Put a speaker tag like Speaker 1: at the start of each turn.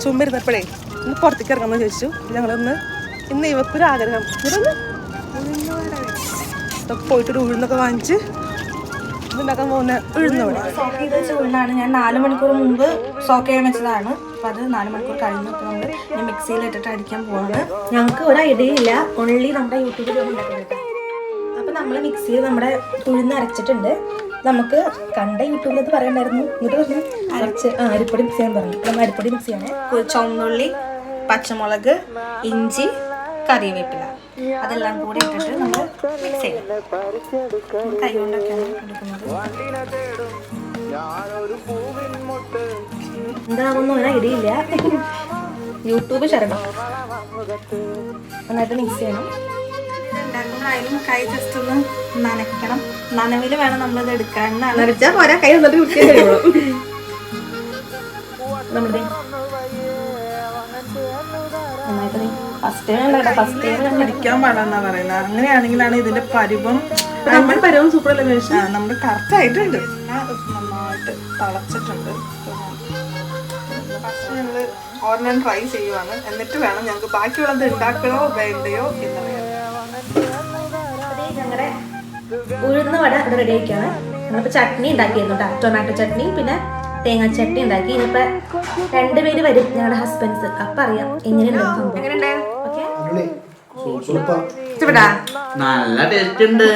Speaker 1: ചുമ്മാ ഇരുന്നപ്പോഴേ ഒന്ന് പുറത്തേക്ക് ഇറങ്ങാമെന്ന് ചോദിച്ചു. ഞങ്ങളൊന്ന് ഇന്ന് ഇവക്കൊരു ആഗ്രഹം ഇതൊന്ന് പോയിട്ടൊരു ഉഴുന്നൊക്കെ വാങ്ങിച്ച് ഉണ്ടാക്കാൻ പോകുന്ന ഉഴുന്നോടെ
Speaker 2: സോക്ക് ചെയ്ത് വെച്ച ഉഴുന്നാണ്. ഞാൻ 4 മണിക്കൂർ മുമ്പ് സോക്ക് ചെയ്യാൻ വെച്ചതാണ്. അപ്പം അത് 4 മണിക്കൂർ കഴിഞ്ഞു. അപ്പോൾ നമ്മൾ ഞാൻ മിക്സിയിൽ ഇട്ടിട്ട് അടിക്കാൻ പോവാണ്. ഞങ്ങൾക്ക് ഒരു ഐഡിയ ഇല്ല, ഓൺലി നമ്മുടെ യൂട്യൂബിൽ ഉണ്ടാക്കുന്നത്. അപ്പം നമ്മൾ മിക്സിയിൽ നമ്മുടെ ഉഴുന്ന് അരച്ചിട്ടുണ്ട്. നമുക്ക് കണ്ട യൂട്യൂബിൽ അത് പറയണ്ടായിരുന്നു. എന്നിട്ട് പറഞ്ഞു അരിപ്പൊടി മിക്സ് ചെയ്യാൻ പറഞ്ഞു. നമ്മൾ അരിപ്പൊടി മിക്സ് ചെയ്യണേ. ചുവന്നുള്ളി, പച്ചമുളക്, ഇഞ്ചി, കറിവേപ്പില അതെല്ലാം കൂടി ഇട്ടിട്ട് നമ്മൾ മിക്സ് ചെയ്യണം. കൈ കൊണ്ടൊക്കെയാണ് എടുക്കുന്നത്. എന്താകുന്നു ഒരു ഐഡിയ ഇല്ല. യൂട്യൂബ് ശരണം. നന്നായിട്ട് മിക്സ് ചെയ്യണം. ഉണ്ടാക്കുമ്പോഴായാലും കൈ ജസ്റ്റ് ഒന്ന് നനയ്ക്കണം. നനവിൽ വേണം നമ്മളിത് എടുക്കാൻ. നനച്ചാൽ പോരാ, കൈ നന്നിട്ട് കുട്ടിയെ കഴിയുള്ളൂ. നമ്മുടെ
Speaker 1: പിടിക്കാൻ പാടാന്നാ പറയുന്നത്. അങ്ങനെയാണെങ്കിലാണ് ഇതിന്റെ പരുവം. നമ്മുടെ പരുവം സൂപ്പർ അല്ലേ? നമ്മൾ കറക്റ്റ് ആയിട്ടുണ്ട്, നന്നായിട്ട് തിളച്ചിട്ടുണ്ട്. ഫസ്റ്റ് ഞങ്ങള് ഓർമ്മ ട്രൈ ചെയ്യുവാണ്. എന്നിട്ട് വേണം ഞങ്ങൾക്ക് ബാക്കിയുള്ളത് ഉണ്ടാക്കണോ വേണ്ടയോ എന്ന് പറയാം.
Speaker 2: ഞങ്ങളുടെ ഉഴുന്ന വട ഇവിടെ റെഡി ആക്കിയാണ്. ഞങ്ങളിപ്പോൾ ചട്നി ഉണ്ടാക്കിയിരുന്നു കേട്ടോ. ടൊമാറ്റോ ചട്നി പിന്നെ തേങ്ങാ ചട്നി ഉണ്ടാക്കി. ഇനിയിപ്പോൾ 2 പേര് വരും, ഞങ്ങളുടെ ഹസ്ബൻഡ്സ്. അപ്പം അറിയാം എങ്ങനെയുണ്ട് സംഭവം. എങ്ങനെയുണ്ട്? ഓക്കെ, ഇഷ്ടപ്പെട്ടാ?
Speaker 3: നല്ല ടേസ്റ്റ് ഉണ്ട്.